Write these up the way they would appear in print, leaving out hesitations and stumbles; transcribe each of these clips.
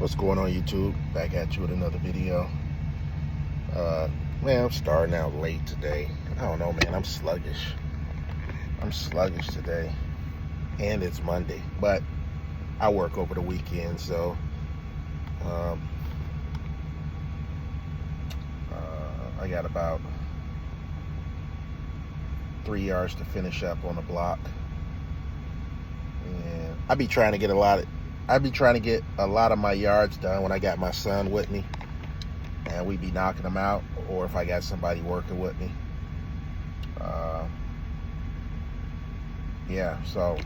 What's going on, YouTube? Back at you with another video. Man, I'm starting out late today. I don't know, man. I'm sluggish. I'm sluggish today. And it's Monday. But I work over the weekend, so I got about 3 yards to finish up on the block. And I be trying to get a lot of my yards done when I got my son with me, and we be knocking them out, or if I got somebody working with me. Yeah, so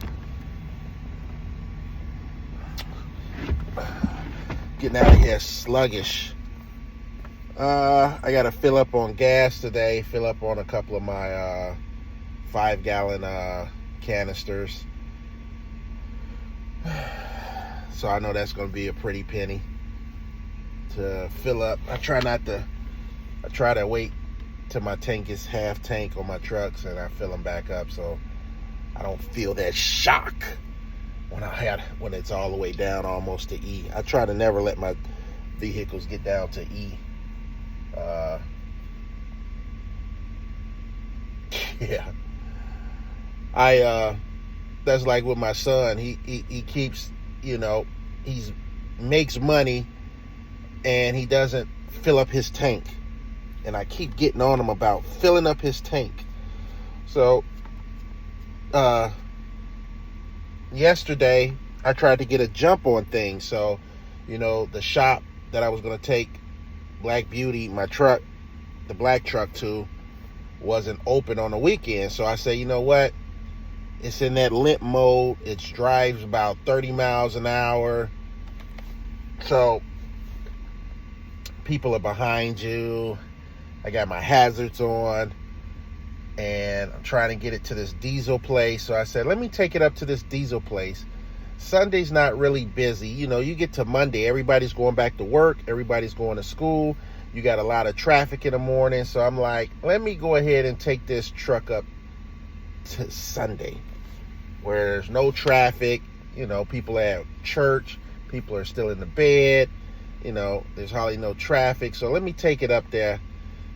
getting out of here sluggish. I gotta fill up on gas today, fill up on a couple of my 5-gallon canisters. So I know that's going to be a pretty penny to fill up. I try to wait till my tank is half tank on my trucks, and I fill them back up so I don't feel that shock when it's all the way down almost to E. I try to never let my vehicles get down to E. Yeah. That's like with my son. He keeps, he makes money and he doesn't fill up his tank. And I keep getting on him about filling up his tank. So, yesterday I tried to get a jump on things. So, the shop that I was going to take Black Beauty, my truck, the black truck to, wasn't open on the weekend. So I said, you know what? It's in that limp mode. It drives about 30 miles an hour. So people are behind you. I got my hazards on. And I'm trying to get it to this diesel place. So I said, let me take it up to this diesel place. Sunday's not really busy. You get to Monday, everybody's going back to work. Everybody's going to school. You got a lot of traffic in the morning. So I'm like, let me go ahead and take this truck up to Sunday, where there's no traffic. People at church, people are still in the bed, there's hardly no traffic. So let me take it up there.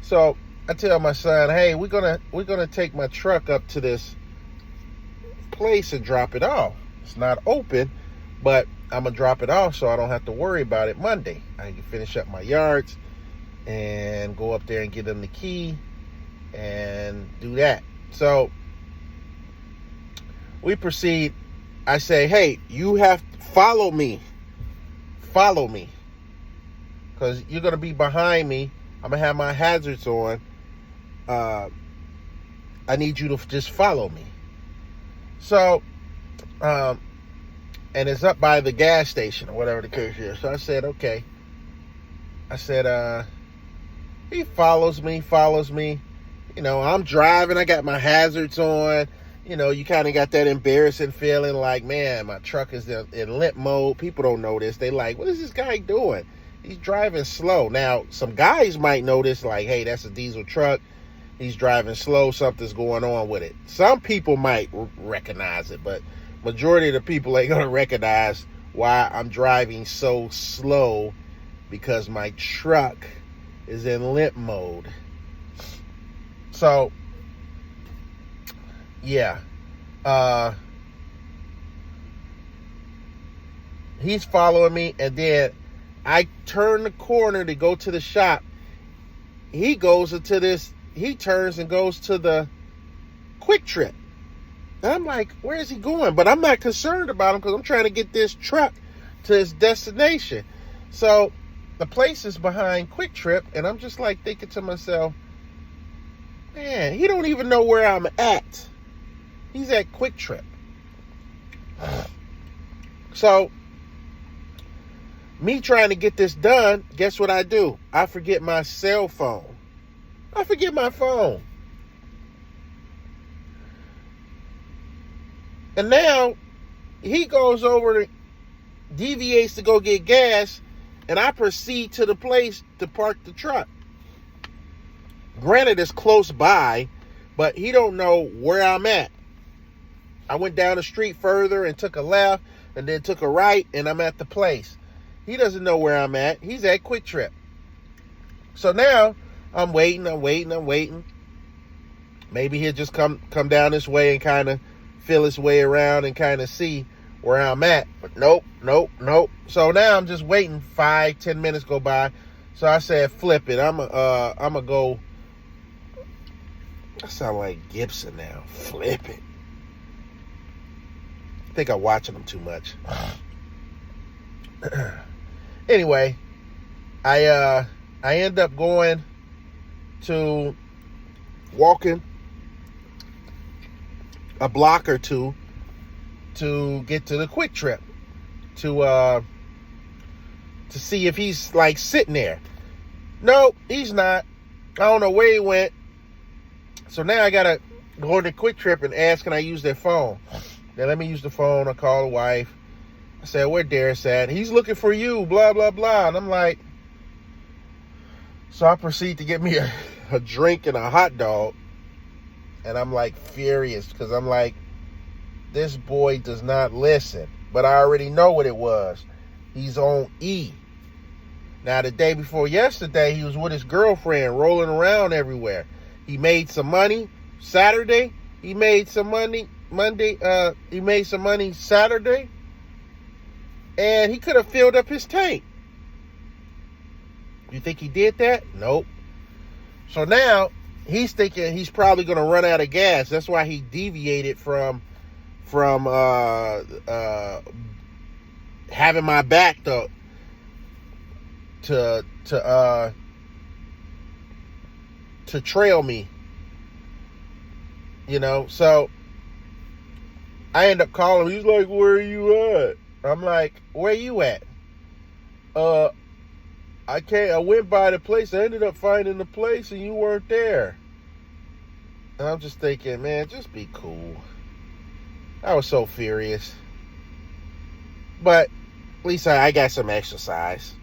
So I tell my son, hey, we're gonna take my truck up to this place and drop it off. It's not open, but I'm gonna drop it off so I don't have to worry about it Monday. I can finish up my yards and go up there and give them the key and do that. So we proceed. I say, hey, you have to follow me, because you're going to be behind me. I'm going to have my hazards on. I need you to just follow me. So, and it's up by the gas station or whatever the case is. So I said, okay. I said, he follows me. I'm driving. I got my hazards on. You kind of got that embarrassing feeling like, man, my truck is in limp mode. People don't notice. They like, what is this guy doing? He's driving slow. Now, some guys might notice, like, hey, that's a diesel truck. He's driving slow. Something's going on with it. Some people might recognize it, but majority of the people ain't going to recognize why I'm driving so slow, because my truck is in limp mode. So, yeah, he's following me, and then I turn the corner to go to the shop. He turns and goes to the Quick Trip. And I'm like, where is he going? But I'm not concerned about him, because I'm trying to get this truck to its destination. So the place is behind Quick Trip, and I'm just like thinking to myself, man, he don't even know where I'm at. He's at Quick Trip. So, me trying to get this done, guess what I do? I forget my cell phone. I forget my phone. And now, he goes over, deviates to go get gas, and I proceed to the place to park the truck. Granted, it's close by, but he don't know where I'm at. I went down the street further and took a left and then took a right, and I'm at the place. He doesn't know where I'm at. He's at Quick Trip. So now I'm waiting. Maybe he'll just come down this way and kind of feel his way around and kind of see where I'm at. But nope. So now I'm just waiting. 5-10 minutes go by. So I said, flip it. I'm gonna go. I sound like Gibson now. Flip it. I think I'm watching them too much. Anyway, I end up going to walking a block or two to get to the Quick Trip to see if he's like sitting there. No, he's not. I don't know where he went. So now I gotta go to Quick Trip and ask, can I use their phone? They let me use the phone. I call the wife. I said, where Darius at? He's looking for you, blah, blah, blah. And I'm like, so I proceed to get me a drink and a hot dog. And I'm like furious because I'm like, this boy does not listen. But I already know what it was. He's on E. Now, the day before yesterday, he was with his girlfriend rolling around everywhere. He made some money Saturday. He made some money Monday. He made some money Saturday. And he could have filled up his tank. You think he did that? Nope. So now he's thinking he's probably going to run out of gas. That's why he deviated from having my back to trail me. You know, so I end up calling him. He's like, where are you at? I'm like, where you at? I went by the place. I ended up finding the place and you weren't there. And I'm just thinking, man, just be cool. I was so furious. But at least I got some exercise.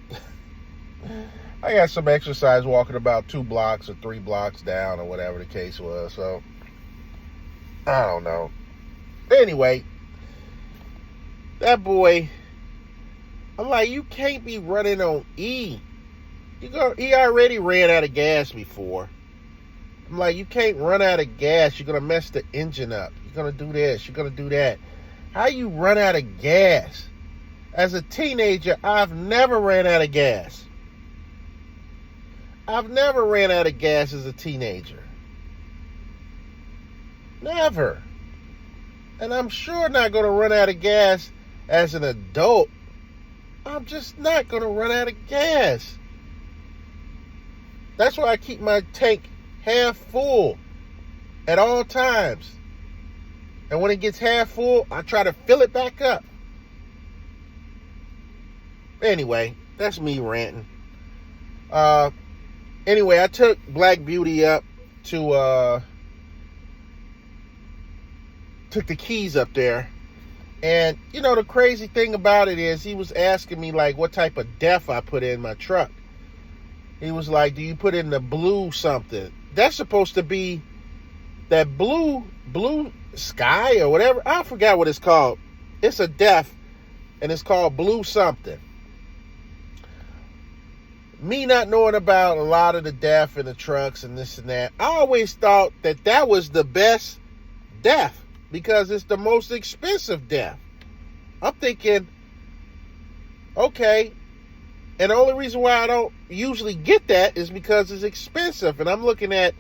I got some exercise walking about 2 blocks or 3 blocks down or whatever the case was. So, I don't know. Anyway, that boy, I'm like, you can't be running on E. He already ran out of gas before. I'm like, you can't run out of gas. You're going to mess the engine up. You're going to do this. You're going to do that. How you run out of gas? As a teenager, I've never ran out of gas. I've never ran out of gas as a teenager. Never. And I'm sure not going to run out of gas as an adult. I'm just not going to run out of gas. That's why I keep my tank half full at all times. And when it gets half full, I try to fill it back up. Anyway, that's me ranting. Anyway, I took Black Beauty up to took the keys up there. And, you know, the crazy thing about it is he was asking me, like, what type of def I put in my truck. He was like, do you put in the blue something? That's supposed to be that blue sky or whatever. I forgot what it's called. It's a def, and it's called blue something. Me not knowing about a lot of the def in the trucks and this and that, I always thought that was the best def because it's the most expensive def. I'm thinking, okay, and the only reason why I don't usually get that is because it's expensive. And I'm looking at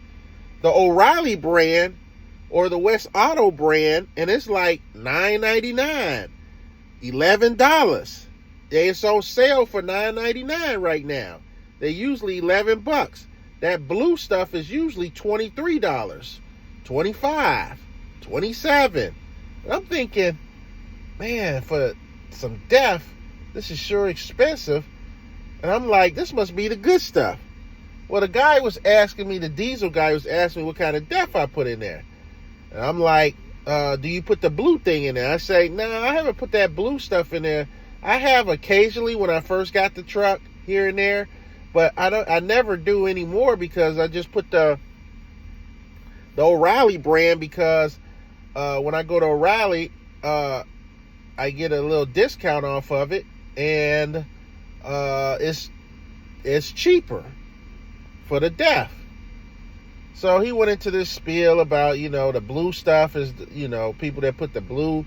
the O'Reilly brand or the West Auto brand, and it's like $9.99, $11. It's on sale for $9.99 right now. They're usually $11. That blue stuff is usually $23, $25, $27. And I'm thinking, man, for some def, this is sure expensive. And I'm like, this must be the good stuff. Well, the guy was asking me, the diesel guy was asking me what kind of def I put in there. And I'm like, do you put the blue thing in there? I say, no, I haven't put that blue stuff in there. I have occasionally when I first got the truck here and there, but I never do anymore because I just put the O'Reilly brand because when I go to O'Reilly, I get a little discount off of it, and it's cheaper for the deaf. So he went into this spiel about, the blue stuff is, people that put the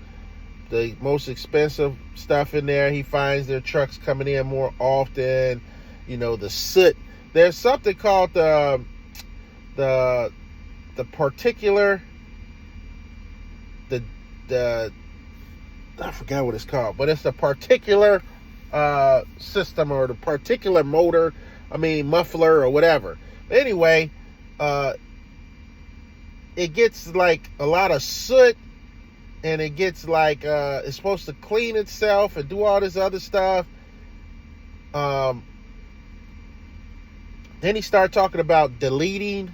most expensive stuff in there. He finds their trucks coming in more often. The soot. There's something called the particular, I forgot what it's called, but it's the particular system, or the particular muffler or whatever. But anyway, it gets like a lot of soot, and it gets like it's supposed to clean itself and do all this other stuff. Then he started talking about deleting.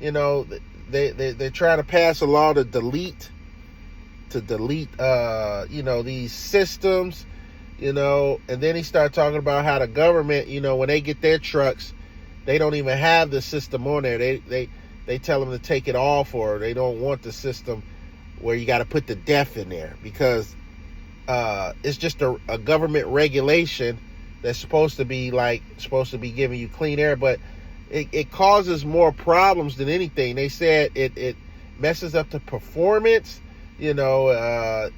They're trying to pass a law to delete these systems, and then he started talking about how the government, when they get their trucks, they don't even have the system on there. They tell them to take it off, or they don't want the system where you got to put the deaf in there, because it's just a government regulation that's supposed to be giving you clean air, but it causes more problems than anything. They said it messes up the performance. Your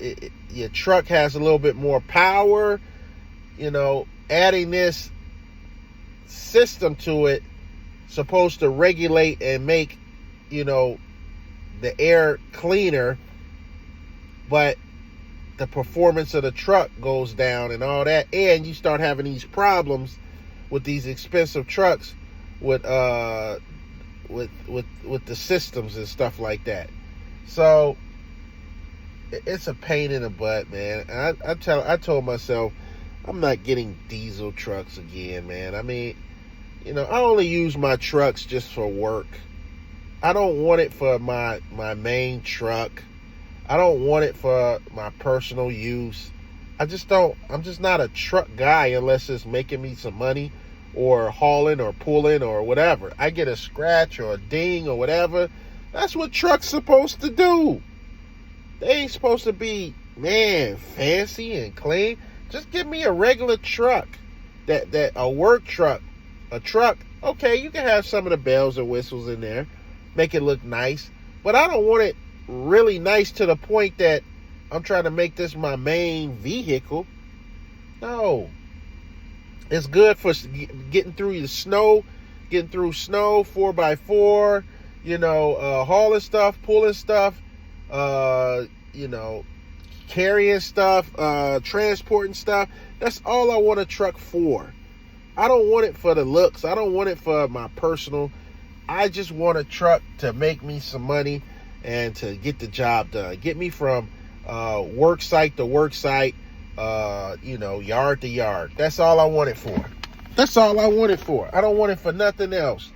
truck has a little bit more power. Adding this system to it, supposed to regulate and make, the air cleaner, but the performance of the truck goes down and all that, and you start having these problems with these expensive trucks with the systems and stuff like that. So it's a pain in the butt, man. And I told myself I'm not getting diesel trucks again, man. I mean, I only use my trucks just for work. I don't want it for my main truck. I don't want it for my personal use. I'm just not a truck guy unless it's making me some money, or hauling or pulling or whatever. I get a scratch or a ding or whatever. That's what trucks supposed to do. They ain't supposed to be, fancy and clean. Just give me a regular truck, that a work truck, a truck. Okay, you can have some of the bells and whistles in there, make it look nice, but I don't want it really nice to the point that I'm trying to make this my main vehicle. No. It's good for getting through the snow, 4x4, hauling stuff, pulling stuff, carrying stuff, transporting stuff. That's all I want a truck for. I don't want it for the looks. I don't want it for my personal. I just want a truck to make me some money and to get the job done. Get me from work site to work site, yard to yard. That's all I want it for. I don't want it for nothing else.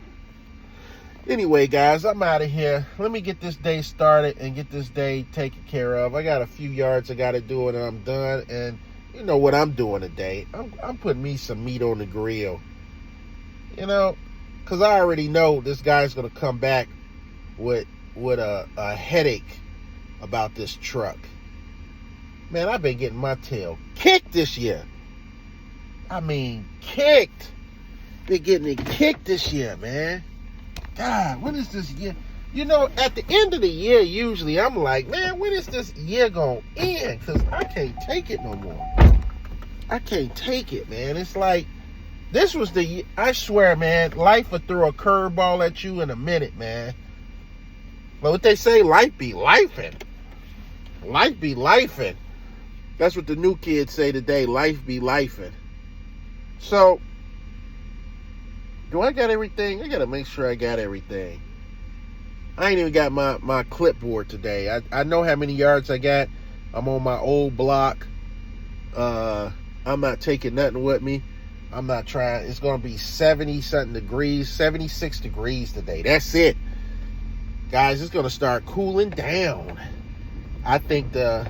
Anyway, guys, I'm out of here. Let me get this day started and get this day taken care of. I got a few yards I got to do and I'm done. And you know what I'm doing today? I'm putting me some meat on the grill. Because I already know this guy's going to come back with a headache about this truck. Man, I've been getting my tail kicked this year. I mean, kicked. Been getting it kicked this year, man. God, when is this year? At the end of the year, usually I'm like, man, when is this year going to end? Because I can't take it no more. I can't take it, man. It's like, this was the year. I swear, man, life will throw a curveball at you in a minute, man. But what they say, life be lifing. Life be lifing. That's what the new kids say today. Life be lifing. So, do I got everything? I got to make sure I got everything. I ain't even got my clipboard today. I know how many yards I got. I'm on my old block. I'm not taking nothing with me. I'm not trying. It's going to be 70-something degrees, 76 degrees today. That's it. Guys, it's going to start cooling down. I think the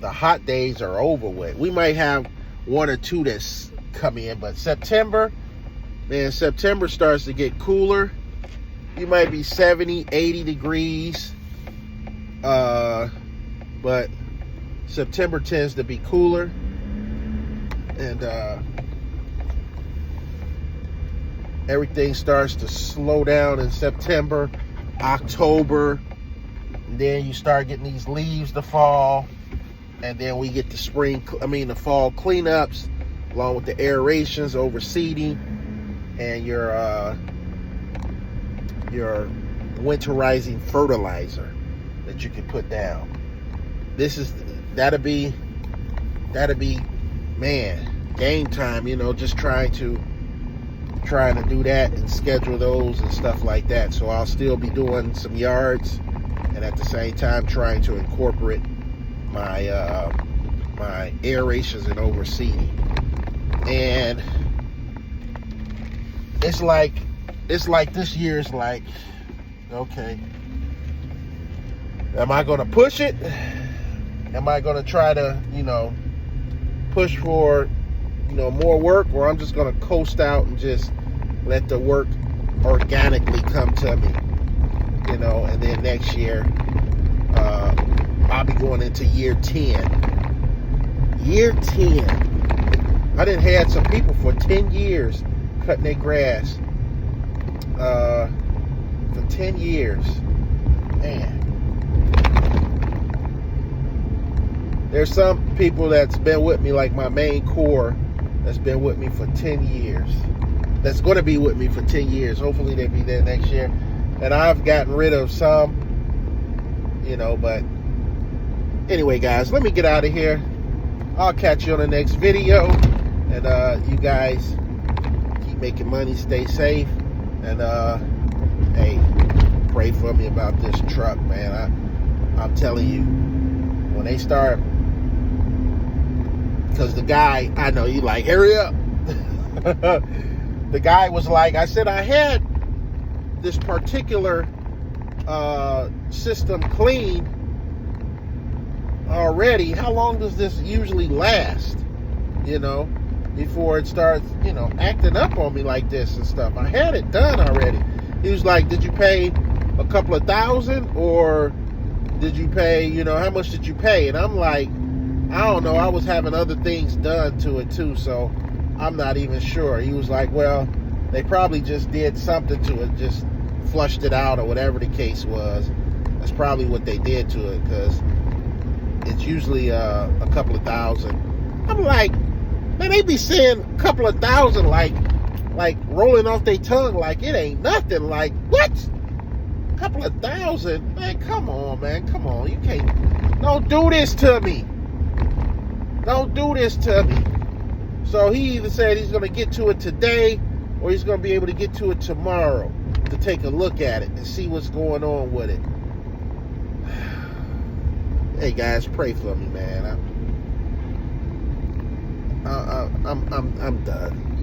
hot days are over with. We might have one or two that's come in, but September starts to get cooler. You might be 70, 80 degrees. But September tends to be cooler. And everything starts to slow down in September, October. And then you start getting these leaves to fall. And then we get the the fall cleanups, along with the aerations, overseeding, and your winterizing fertilizer that you can put down. That'll be man, game time, just trying to do that and schedule those and stuff like that. So I'll still be doing some yards, and at the same time trying to incorporate my my aerations and overseeding. And it's like this year's like, okay, am I gonna push it? Am I gonna try to push for more work, or I'm just gonna coast out and just let the work organically come to me, and then next year I'll be going into year 10. Year 10. I done had some people for 10 years cutting their grass. For 10 years. Man. There's some people that's been with me, like my main core, that's been with me for 10 years. That's going to be with me for 10 years. Hopefully they'll be there next year. And I've gotten rid of some, but anyway, guys, let me get out of here. I'll catch you on the next video. And you guys keep making money, stay safe. And hey, pray for me about this truck, man. I'm telling you, when they start, because the guy, I know you like, hurry up. The guy was like, I said I had this particular system clean already. How long does this usually last, before it starts, acting up on me like this and stuff? I had it done already. He was like, did you pay a couple of $1,000, or did you pay, how much did you pay? And I'm like, I don't know. I was having other things done to it too, so I'm not even sure. He was like, well, they probably just did something to it, just flushed it out or whatever the case was. That's probably what they did to it, because it's usually a couple of $1,000. I'm like, man, they be saying a couple of $1,000 like rolling off their tongue like it ain't nothing. Like, what? A couple of $1,000? Man, come on, man. Come on. You can't. Don't do this to me. Don't do this to me. So he either said he's going to get to it today, or he's going to be able to get to it tomorrow to take a look at it and see what's going on with it. Hey guys, pray for me, man. I'm done.